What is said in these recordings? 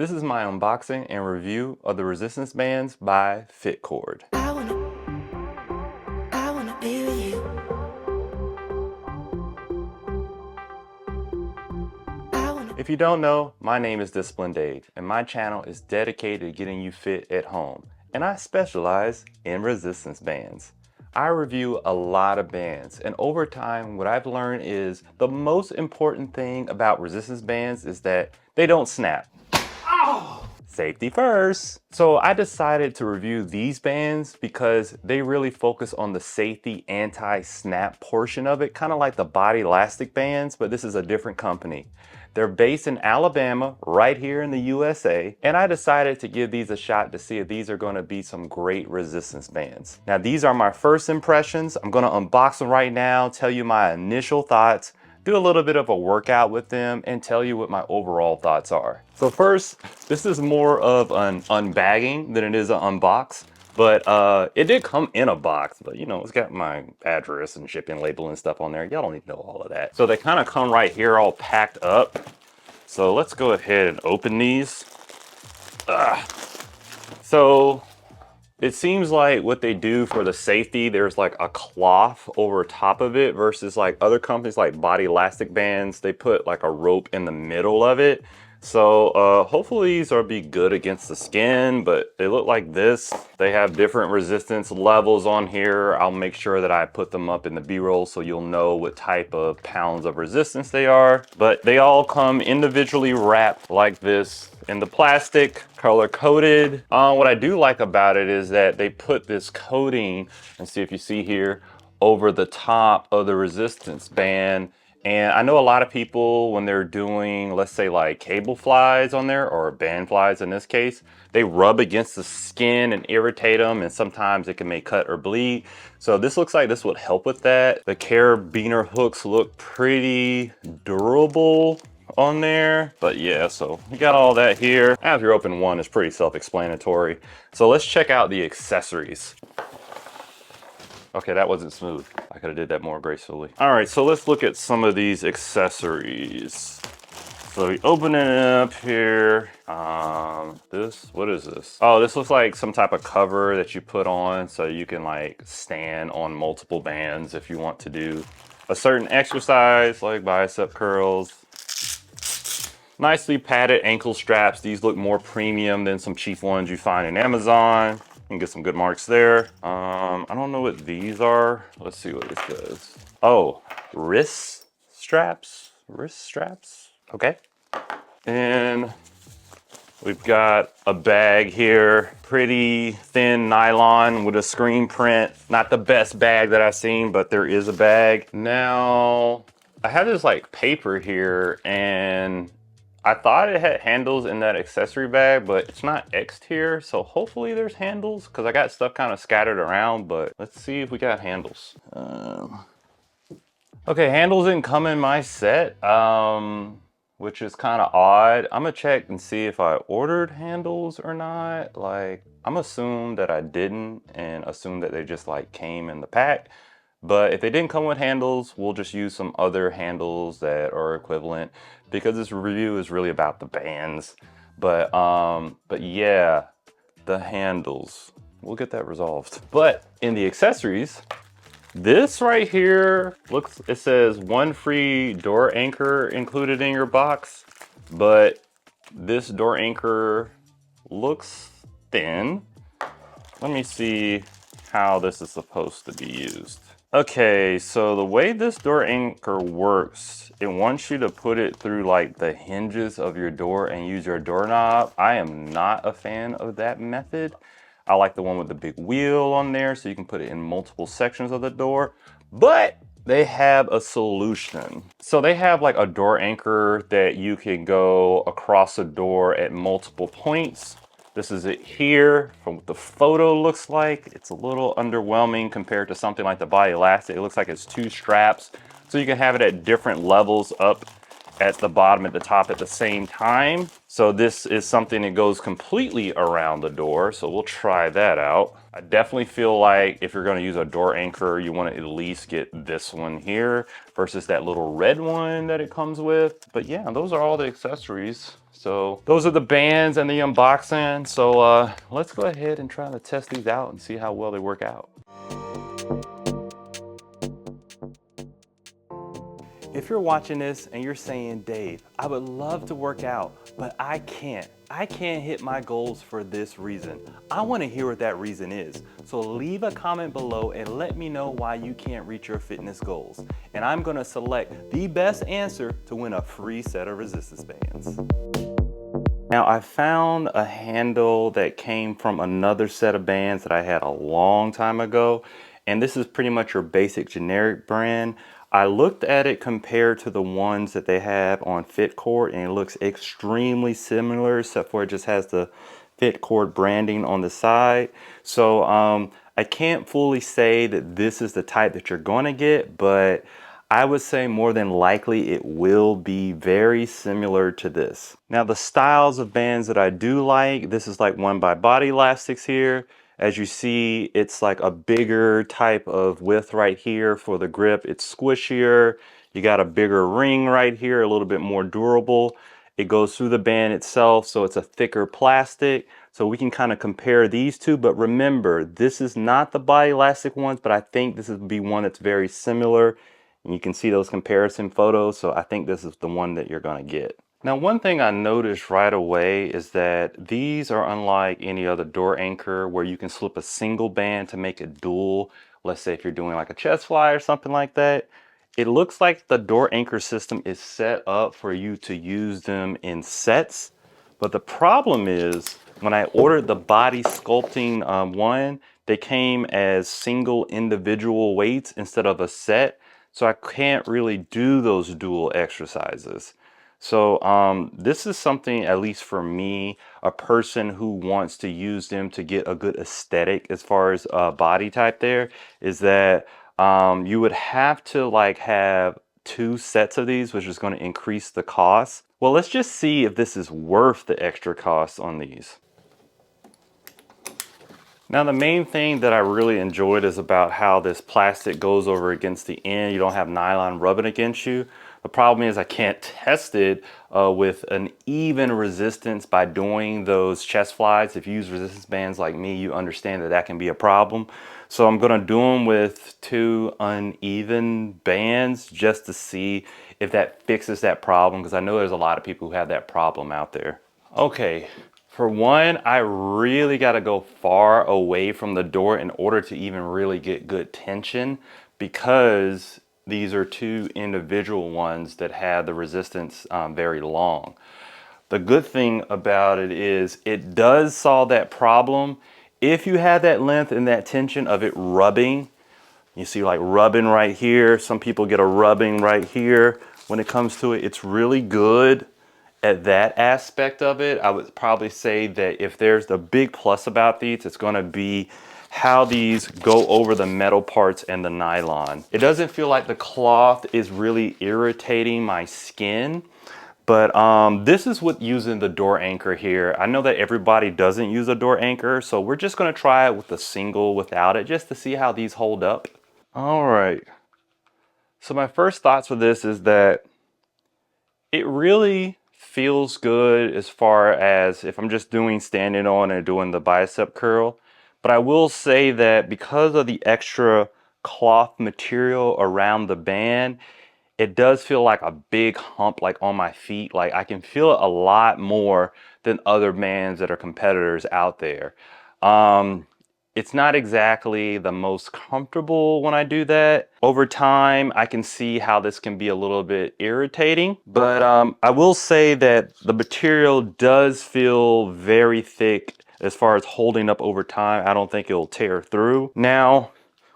This is my unboxing and review of the resistance bands by Fitcord. I wanna be with you. If you don't know, my name is Disciplined Dave, and my channel is dedicated to getting you fit at home, and I specialize in resistance bands. I review a lot of bands, and over time, what I've learned is the most important thing about resistance bands is that they don't snap. Safety first. So I decided to review these bands because they really focus on the safety anti-snap portion of it, kind of like the Bodylastic bands, but this is a different company. They're based in Alabama, right here in the USA, and I decided to give these a shot to see if these are going to be some great resistance bands. Now, these are my first impressions. I'm going to unbox them right now, tell you my initial thoughts, do a little bit of a workout with them, and tell you what my overall thoughts are. So first, this is more of an unbagging than it is an unbox, but it did come in a box, but you know, it's got my address and shipping label and stuff on there. Y'all don't need to know all of that. So they kind of come right here all packed up. So let's go ahead and open these. So it seems like what they do for the safety, there's like a cloth over top of it versus like other companies like Bodylastic bands, they put like a rope in the middle of it. So hopefully these will be good against the skin, but they look like this. They have different resistance levels on here. I'll make sure that I put them up in the B-roll so you'll know what type of pounds of resistance they are. But they all come individually wrapped like this in the plastic, color coded. What I do like about it is that they put this coating, and see if you see here, over the top of the resistance band. And I know a lot of people, when they're doing, let's say like cable flies on there, or band flies in this case, they rub against the skin and irritate them, and sometimes it can make cut or bleed. So this looks like this would help with that. The carabiner hooks look pretty durable on there, but yeah, so we got all that here. After you open one, it's pretty self-explanatory. So let's check out the accessories. Okay, that wasn't smooth. I could have did that more gracefully. All right, so let's look at some of these accessories. So we open it up here. What is this? Oh, this looks like some type of cover that you put on so you can like stand on multiple bands if you want to do a certain exercise like bicep curls. Nicely padded ankle straps. These look more premium than some cheap ones you find in Amazon. You can get some good marks there. I don't know what these are. Let's see what this does. Oh, wrist straps. Okay. And we've got a bag here. Pretty thin nylon with a screen print. Not the best bag that I've seen, but there is a bag. Now, I have this like paper here, and I thought it had handles in that accessory bag, but it's not X'd here. So hopefully there's handles, because I got stuff kind of scattered around, but let's see if we got handles. Okay, handles didn't come in my set, which is kind of odd. I'm gonna check and see if I ordered handles or not. Like, I'm assuming that I didn't, and assume that they just like came in the pack. But if they didn't come with handles, we'll just use some other handles that are equivalent, because this review is really about the bands. But yeah, the handles, we'll get that resolved. But in the accessories, this right here looks, it says one free door anchor included in your box, but this door anchor looks thin. Let me see how this is supposed to be used. Okay, so the way this door anchor works, it wants you to put it through like the hinges of your door and use your doorknob. I am not a fan of that method. I like the one with the big wheel on there so you can put it in multiple sections of the door, but they have a solution. So they have like a door anchor that you can go across the door at multiple points. This is it here. From what the photo looks like, it's a little underwhelming compared to something like the Bodylastic. It looks like it's two straps, so you can have it at different levels up at the bottom, at the top at the same time. So this is something that goes completely around the door. So we'll try that out. I definitely feel like if you're gonna use a door anchor, you wanna at least get this one here versus that little red one that it comes with. But yeah, those are all the accessories. So those are the bands and the unboxing. So let's go ahead and try to test these out and see how well they work out. If you're watching this and you're saying, Dave, I would love to work out, but I can't. I can't hit my goals for this reason. I want to hear what that reason is. So leave a comment below and let me know why you can't reach your fitness goals. And I'm going to select the best answer to win a free set of resistance bands. Now I found a handle that came from another set of bands that I had a long time ago. And this is pretty much your basic generic brand. I looked at it compared to the ones that they have on Fitcord, and it looks extremely similar, except for it just has the Fitcord branding on the side. So I can't fully say that this is the type that you're going to get, but I would say more than likely it will be very similar to this. Now the styles of bands that I do like, this is like one by Bodylastics here. As you see, it's like a bigger type of width right here for the grip. It's squishier. You got a bigger ring right here, a little bit more durable. It goes through the band itself, so it's a thicker plastic. So we can kind of compare these two, but remember, this is not the Bodylastic ones, but I think this would be one that's very similar. And you can see those comparison photos, so I think this is the one that you're gonna get. Now, one thing I noticed right away is that these are unlike any other door anchor where you can slip a single band to make it dual. Let's say if you're doing like a chest fly or something like that. It looks like the door anchor system is set up for you to use them in sets. But the problem is when I ordered the body sculpting one, they came as single individual weights instead of a set. So I can't really do those dual exercises. So this is something, at least for me, a person who wants to use them to get a good aesthetic as far as body type there, is that you would have to like have 2 sets of these, which is going to increase the cost. Well, let's just see if this is worth the extra cost on these. Now the main thing that I really enjoyed is about how this plastic goes over against the end. You don't have nylon rubbing against you. The problem is I can't test it with an even resistance by doing those chest flies. If you use resistance bands like me, you understand that that can be a problem. So I'm gonna do them with 2 uneven bands just to see if that fixes that problem, because I know there's a lot of people who have that problem out there. Okay. For one, I really got to go far away from the door in order to even really get good tension, because these are 2 individual ones that have the resistance very long. The good thing about it is it does solve that problem. If you have that length and that tension of it rubbing, you see like rubbing right here. Some people get a rubbing right here. When it comes to it, it's really good at that aspect of it. I would probably say that if there's the big plus about these, it's going to be how these go over the metal parts and the nylon. It doesn't feel like the cloth is really irritating my skin, but this is with using the door anchor here. I know that everybody doesn't use a door anchor, so we're just going to try it with a single without it, just to see how these hold up. All right, so my first thoughts with this is that it really feels good as far as if I'm just doing standing on and doing the bicep curl. But I will say that because of the extra cloth material around the band, it does feel like a big hump like on my feet. Like I can feel it a lot more than other bands that are competitors out there. It's not exactly the most comfortable when I do that. Over time, I can see how this can be a little bit irritating, but I will say that the material does feel very thick as far as holding up over time. I don't think it'll tear through. Now,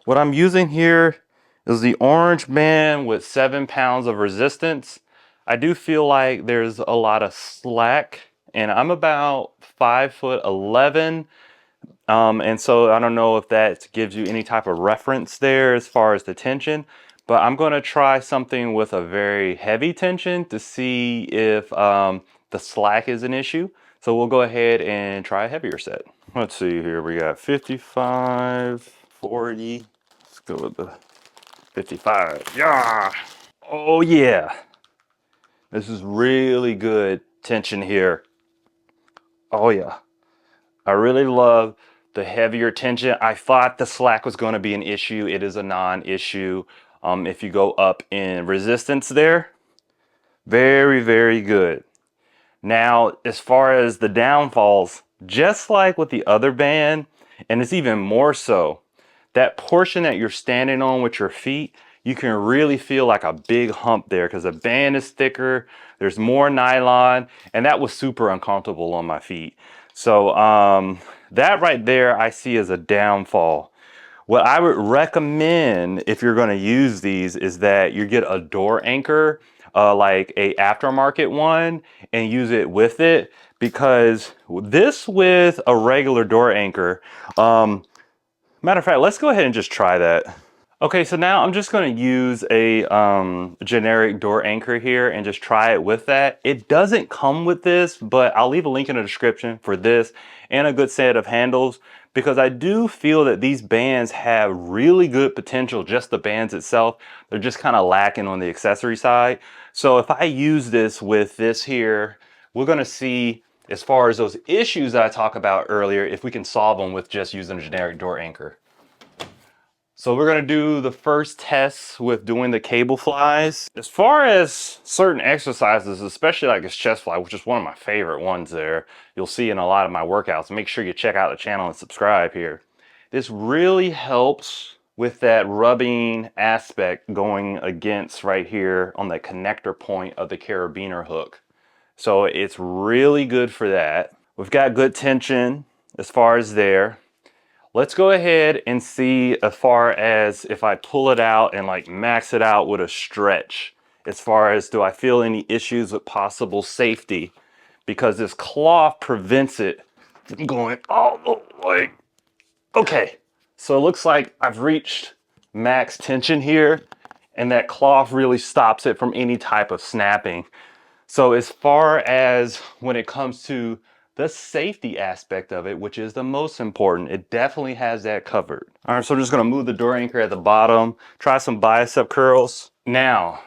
what I'm using here is the orange band with 7 pounds of resistance. I do feel like there's a lot of slack, and I'm about 5'11". And so I don't know if that gives you any type of reference there as far as the tension, but I'm gonna try something with a very heavy tension to see if the slack is an issue. So we'll go ahead and try a heavier set. Let's see here, we got 55, 40. Let's go with the 55, yeah. Oh yeah, this is really good tension here. Oh yeah, I really love the heavier tension. I thought the slack was going to be an issue. It is a non-issue. If you go up in resistance there, very, very good. Now, as far as the downfalls, just like with the other band, and it's even more so, that portion that you're standing on with your feet, you can really feel like a big hump there because the band is thicker, there's more nylon, and that was super uncomfortable on my feet. So that right there I see as a downfall. What I would recommend if you're going to use these is that you get a door anchor, like a aftermarket one, and use it with it, because this with a regular door anchor, matter of fact, let's go ahead and just try that. Okay, so now I'm just going to use a generic door anchor here and just try it with that. It doesn't come with this, but I'll leave a link in the description for this and a good set of handles, because I do feel that these bands have really good potential, just the bands itself. They're just kind of lacking on the accessory side. So if I use this with this here, we're going to see, as far as those issues that I talked about earlier, if we can solve them with just using a generic door anchor. So we're gonna do the first tests with doing the cable flies. As far as certain exercises, especially like this chest fly, which is one of my favorite ones there, you'll see in a lot of my workouts. Make sure you check out the channel and subscribe here. This really helps with that rubbing aspect going against right here on the connector point of the carabiner hook. So it's really good for that. We've got good tension as far as there. Let's go ahead and see as far as if I pull it out and like max it out with a stretch, as far as do I feel any issues with possible safety, because this cloth prevents it from going all the way. Okay, so it looks like I've reached max tension here, and that cloth really stops it from any type of snapping. So as far as when it comes to the safety aspect of it, which is the most important, it definitely has that covered. All right, so I'm just gonna move the door anchor at the bottom, try some bicep curls. Now,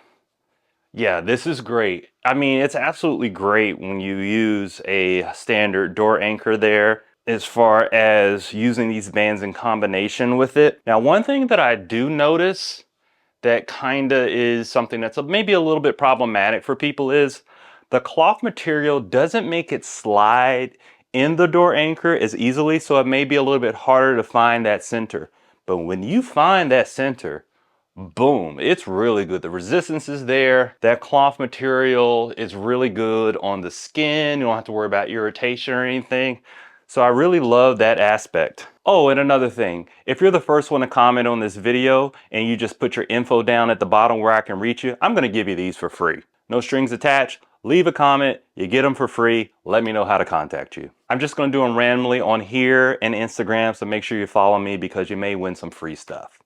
yeah, this is great. I mean, it's absolutely great when you use a standard door anchor there, as far as using these bands in combination with it. Now, one thing that I do notice that kinda is something that's maybe a little bit problematic for people is the cloth material doesn't make it slide in the door anchor as easily, so it may be a little bit harder to find that center. But when you find that center, boom, it's really good. The resistance is there. That cloth material is really good on the skin. You don't have to worry about irritation or anything. So I really love that aspect. Oh, and another thing, if you're the first one to comment on this video and you just put your info down at the bottom where I can reach you, I'm gonna give you these for free. No strings attached. Leave a comment, you get them for free. Let me know how to contact you. I'm just gonna do them randomly on here and Instagram, so make sure you follow me because you may win some free stuff.